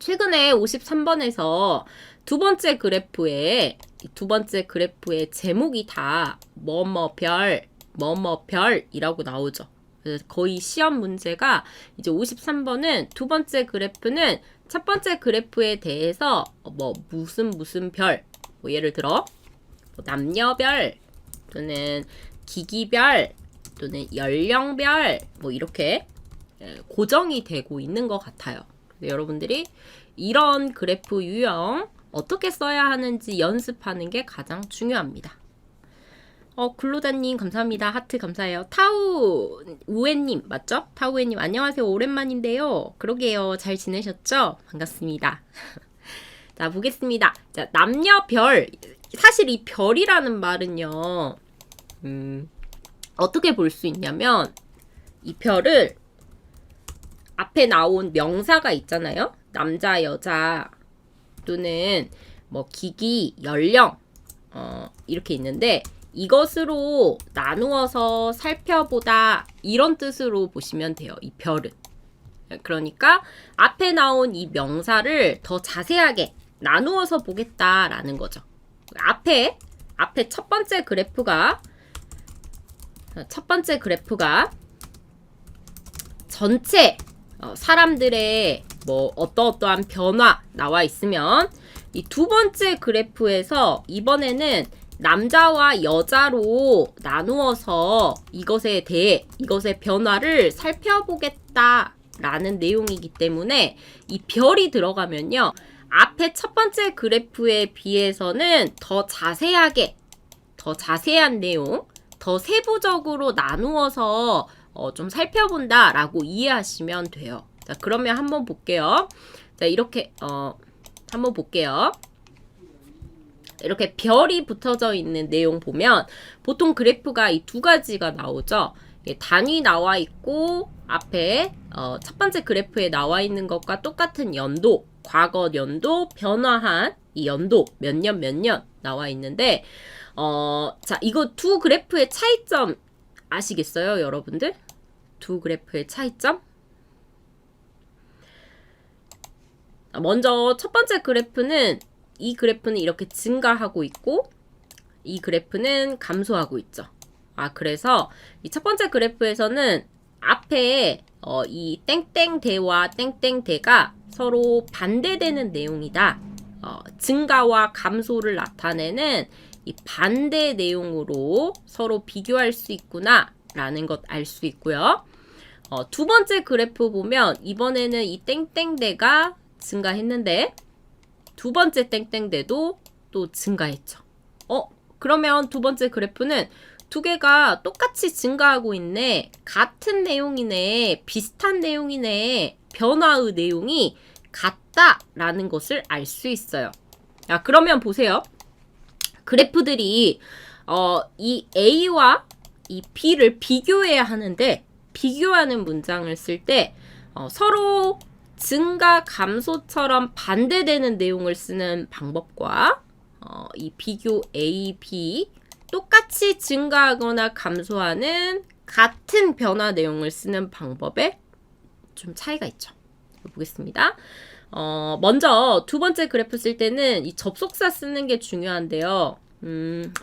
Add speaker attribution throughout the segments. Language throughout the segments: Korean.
Speaker 1: 최근에 53번에서 두 번째 그래프에 제목이 다 뭐뭐별 뭐뭐별이라고 나오죠. 그래서 거의 시험 문제가 이제 53번은 두 번째 그래프는 첫 번째 그래프에 대해서 뭐 무슨 별, 뭐 예를 들어 뭐 남녀별 또는 기기별 또는 연령별 뭐 이렇게 고정이 되고 있는 것 같아요. 여러분들이 이런 그래프 유형 어떻게 써야 하는지 연습하는 게 가장 중요합니다. 글로다님 감사합니다. 하트 감사해요. 타우우에님 맞죠? 타우우에님 안녕하세요. 오랜만인데요. 그러게요. 잘 지내셨죠? 반갑습니다. 자 보겠습니다. 자 남녀별 사실 이 별이라는 말은요. 어떻게 볼 수 있냐면 이 별을 앞에 나온 명사가 있잖아요. 남자, 여자 또는 뭐 기기, 연령 이렇게 있는데 이것으로 나누어서 살펴보다 이런 뜻으로 보시면 돼요. 이 별은. 그러니까 앞에 나온 이 명사를 더 자세하게 나누어서 보겠다라는 거죠. 앞에 첫 번째 그래프가 전체 사람들의 뭐 어떠한 변화 나와 있으면 이 두 번째 그래프에서 이번에는 남자와 여자로 나누어서 이것에 대해 이것의 변화를 살펴보겠다라는 내용이기 때문에 이 별이 들어가면요. 앞에 첫 번째 그래프에 비해서는 더 자세한 내용, 더 세부적으로 나누어서 좀 살펴본다라고 이해하시면 돼요. 자, 그러면 한번 볼게요. 자, 이렇게 한번 볼게요. 이렇게 별이 붙어져 있는 내용 보면 보통 그래프가 이 두 가지가 나오죠. 단위 나와 있고 앞에 첫 번째 그래프에 나와 있는 것과 똑같은 연도, 과거 연도, 변화한 이 연도 몇 년 나와 있는데 자, 이거 두 그래프의 차이점 아시겠어요, 여러분들? 두 그래프의 차이점? 먼저 첫 번째 그래프는 이 그래프는 이렇게 증가하고 있고 이 그래프는 감소하고 있죠. 그래서 이 첫 번째 그래프에서는 앞에 이 땡땡대와 땡땡대가 서로 반대되는 내용이다. 증가와 감소를 나타내는 이 반대 내용으로 서로 비교할 수 있구나 라는 것 알 수 있고요. 두 번째 그래프 보면 이번에는 이 땡땡대가 증가했는데 두 번째 땡땡대도 또 증가했죠. 그러면 두 번째 그래프는 두 개가 똑같이 증가하고 있네. 같은 내용이네. 비슷한 내용이네. 변화의 내용이 같다라는 것을 알 수 있어요. 그러면 보세요. 그래프들이 이 A와 이 B를 비교해야 하는데 비교하는 문장을 쓸 때 서로 증가, 감소처럼 반대되는 내용을 쓰는 방법과 이 비교 A, B 똑같이 증가하거나 감소하는 같은 변화 내용을 쓰는 방법에 좀 차이가 있죠. 보겠습니다. 먼저 두 번째 그래프 쓸 때는 이 접속사 쓰는 게 중요한데요.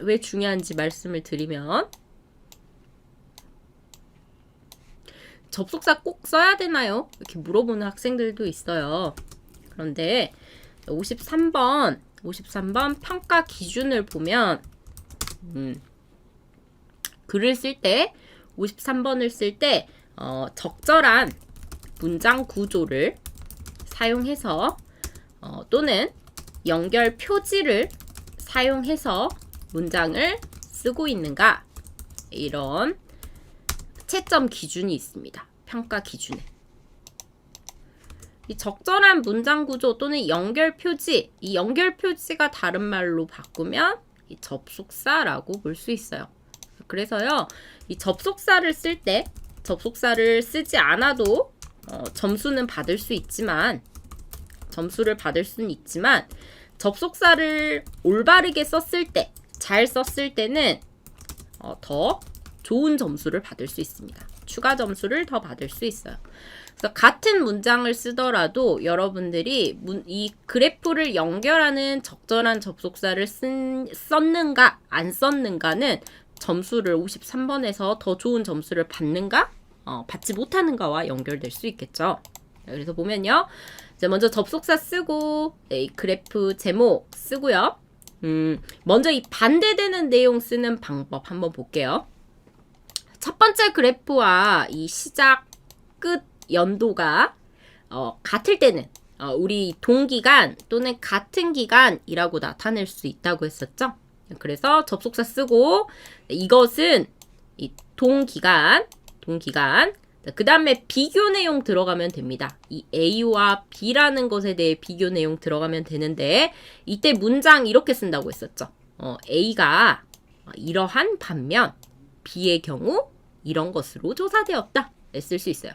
Speaker 1: 왜 중요한지 말씀을 드리면 접속사 꼭 써야 되나요? 이렇게 물어보는 학생들도 있어요. 그런데 53번 평가 기준을 보면 글을 쓸 때 53번을 쓸 때 적절한 문장 구조를 사용해서 또는 연결 표지를 사용해서 문장을 쓰고 있는가 이런 채점 기준이 있습니다. 평가 기준에. 이 적절한 문장 구조 또는 연결 표지, 이 연결 표지가 다른 말로 바꾸면 이 접속사라고 볼 수 있어요. 그래서요, 이 접속사를 쓸 때, 접속사를 쓰지 않아도 점수를 받을 수는 있지만, 접속사를 올바르게 썼을 때, 잘 썼을 때는 더 좋은 점수를 받을 수 있습니다. 추가 점수를 더 받을 수 있어요. 그래서 같은 문장을 쓰더라도 여러분들이 이 그래프를 연결하는 적절한 접속사를 썼는가 안 썼는가는 점수를 53번에서 더 좋은 점수를 받는가 받지 못하는가와 연결될 수 있겠죠. 그래서 보면요. 이제 먼저 접속사 쓰고 이 그래프 제목 쓰고요. 먼저 이 반대되는 내용 쓰는 방법 한번 볼게요. 첫 번째 그래프와 이 시작 끝 연도가 같을 때는 우리 동기간 또는 같은 기간이라고 나타낼 수 있다고 했었죠. 그래서 접속사 쓰고 이것은 이 동기간 그 다음에 비교 내용 들어가면 됩니다. 이 A와 B라는 것에 대해 비교 내용 들어가면 되는데 이때 문장 이렇게 쓴다고 했었죠. A가 이러한 반면 B의 경우 이런 것으로 조사되었다. 쓸 수 있어요.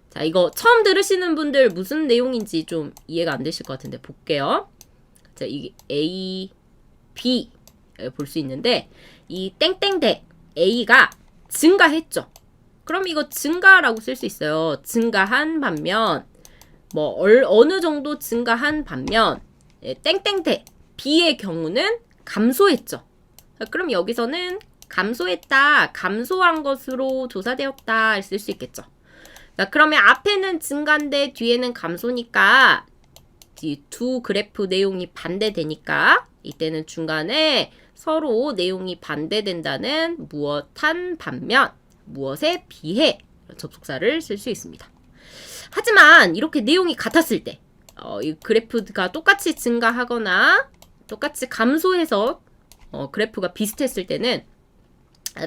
Speaker 1: 자, 이거 처음 들으시는 분들 무슨 내용인지 좀 이해가 안 되실 것 같은데 볼게요. 자, 이게 A, B 볼 수 있는데 이 땡땡대 A가 증가했죠. 그럼 이거 증가라고 쓸 수 있어요. 증가한 반면 뭐 어느 정도 증가한 반면 땡땡대 B의 경우는 감소했죠. 자, 그럼 여기서는 감소했다, 감소한 것으로 조사되었다 쓸 수 있겠죠. 자, 그러면 앞에는 증가인데 뒤에는 감소니까 이 두 그래프 내용이 반대되니까 이때는 중간에 서로 내용이 반대된다는 무엇한 반면 무엇에 비해 접속사를 쓸 수 있습니다. 하지만 이렇게 내용이 같았을 때 이 그래프가 똑같이 증가하거나 똑같이 감소해서 그래프가 비슷했을 때는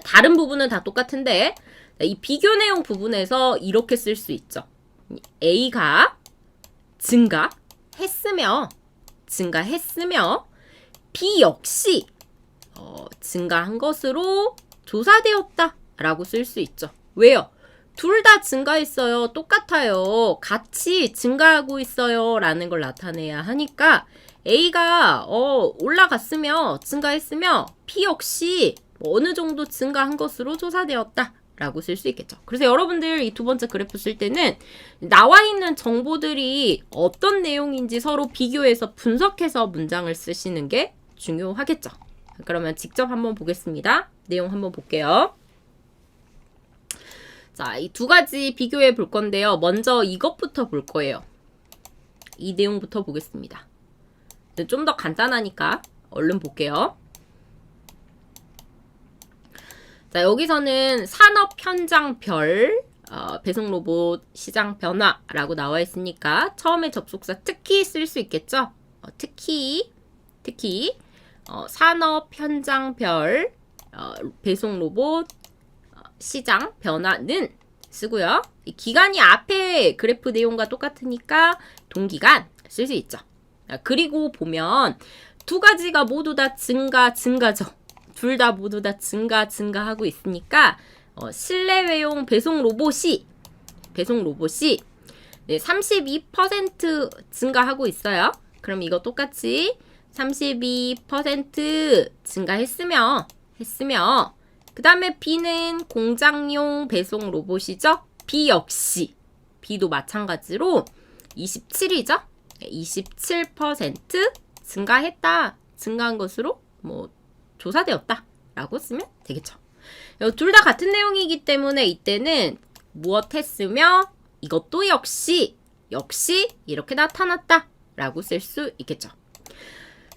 Speaker 1: 다른 부분은 다 똑같은데 이 비교 내용 부분에서 이렇게 쓸 수 있죠. A가 증가했으며 B 역시 증가한 것으로 조사되었다 라고 쓸 수 있죠. 왜요? 둘 다 증가했어요. 똑같아요. 같이 증가하고 있어요. 라는 걸 나타내야 하니까 A가 올라갔으며 증가했으며 B 역시 어느 정도 증가한 것으로 조사되었다 라고 쓸 수 있겠죠. 그래서 여러분들 이 두 번째 그래프 쓸 때는 나와 있는 정보들이 어떤 내용인지 서로 비교해서 분석해서 문장을 쓰시는 게 중요하겠죠. 그러면 직접 한번 보겠습니다. 내용 한번 볼게요. 자, 이 두 가지 비교해 볼 건데요. 먼저 이것부터 볼 거예요. 이 내용부터 보겠습니다. 좀 더 간단하니까 얼른 볼게요. 자, 여기서는 산업 현장별 배송 로봇 시장 변화라고 나와 있으니까 처음에 접속사 특히 쓸 수 있겠죠? 특히 산업 현장별 배송 로봇 시장 변화는 쓰고요. 이 기간이 앞에 그래프 내용과 똑같으니까 동기간 쓸 수 있죠. 그리고 보면 두 가지가 모두 다 증가죠. 둘 다 모두 다 증가하고 있으니까 실내외용 배송 로봇이 32% 증가하고 있어요. 그럼 이거 똑같이 32% 증가했으며 그 다음에 B는 공장용 배송 로봇이죠. B 역시 B도 마찬가지로 27이죠. 27% 증가했다. 증가한 것으로 뭐 조사되었다 라고 쓰면 되겠죠. 둘 다 같은 내용이기 때문에 이때는 무엇 했으며 이것도 역시 이렇게 나타났다 라고 쓸 수 있겠죠.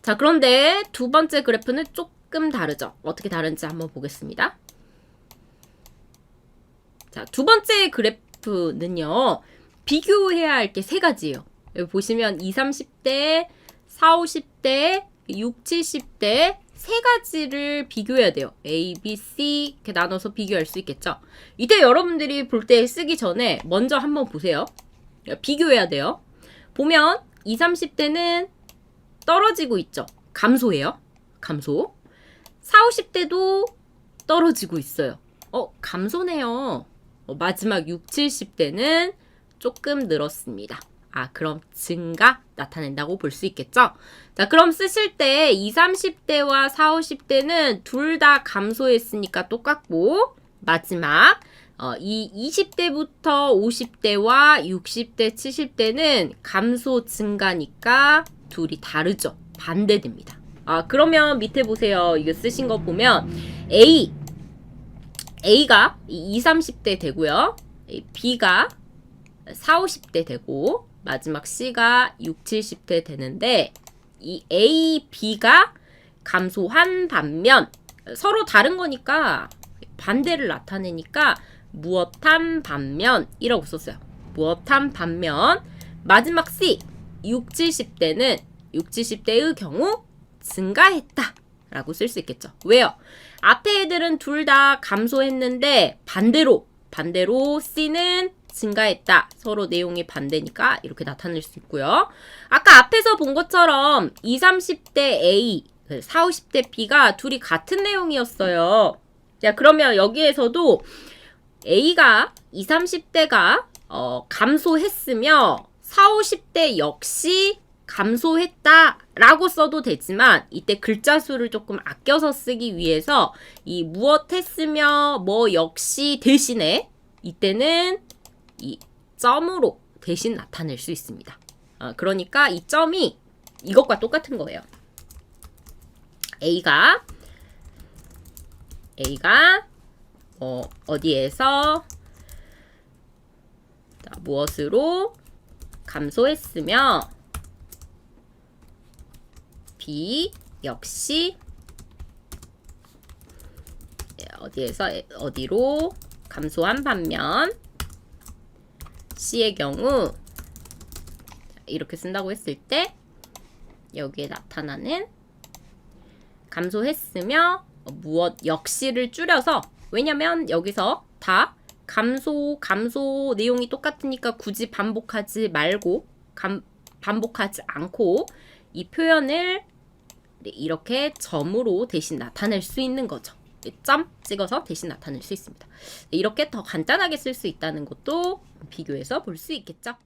Speaker 1: 자, 그런데 두 번째 그래프는 조금 다르죠. 어떻게 다른지 한번 보겠습니다. 자, 두 번째 그래프는요. 비교해야 할 게 세 가지예요. 여기 보시면 20, 30대, 40, 50대, 60, 70대 세 가지를 비교해야 돼요. A, B, C 이렇게 나눠서 비교할 수 있겠죠. 이때 여러분들이 볼 때 쓰기 전에 먼저 한번 보세요. 비교해야 돼요. 보면 20, 30대는 떨어지고 있죠. 감소해요. 감소. 40, 50대도 떨어지고 있어요. 감소네요. 마지막 60, 70대는 조금 늘었습니다. 그럼 증가 나타낸다고 볼 수 있겠죠? 자, 그럼 쓰실 때 20, 30대와 40, 50대는 둘 다 감소했으니까 똑같고 마지막 이 20대부터 50대와 60대, 70대는 감소 증가니까 둘이 다르죠. 반대됩니다. 그러면 밑에 보세요. 이거 쓰신 거 보면 A가 20, 30대 되고요. B가 40, 50대 되고 마지막 C가 60, 70대 되는데 이 A, B가 감소한 반면 서로 다른 거니까 반대를 나타내니까 무엇한 반면이라고 썼어요. 무엇한 반면 마지막 C 60, 70대는 60, 70대의 경우 증가했다 라고 쓸 수 있겠죠. 왜요? 앞에 애들은 둘 다 감소했는데 반대로 C는 증가했다. 서로 내용이 반대니까 이렇게 나타낼 수 있고요. 아까 앞에서 본 것처럼 20, 30대 A, 40, 50대 B가 둘이 같은 내용이었어요. 자, 그러면 여기에서도 A가 20, 30대가 감소했으며 40, 50대 역시 감소했다 라고 써도 되지만 이때 글자 수를 조금 아껴서 쓰기 위해서 이 무엇 했으며 뭐 역시 대신에 이때는 이 점으로 대신 나타낼 수 있습니다. 그러니까 이 점이 이것과 똑같은 거예요. A가 어디에서 무엇으로 감소했으며 B 역시 어디에서 어디로 감소한 반면 C의 경우 이렇게 쓴다고 했을 때 여기에 나타나는 감소했으며 무엇 역시를 줄여서 왜냐면 여기서 다 감소 내용이 똑같으니까 굳이 반복하지 말고 반복하지 않고 이 표현을 이렇게 점으로 대신 나타낼 수 있는 거죠. 점 찍어서 대신 나타낼 수 있습니다. 이렇게 더 간단하게 쓸 수 있다는 것도 비교해서 볼 수 있겠죠.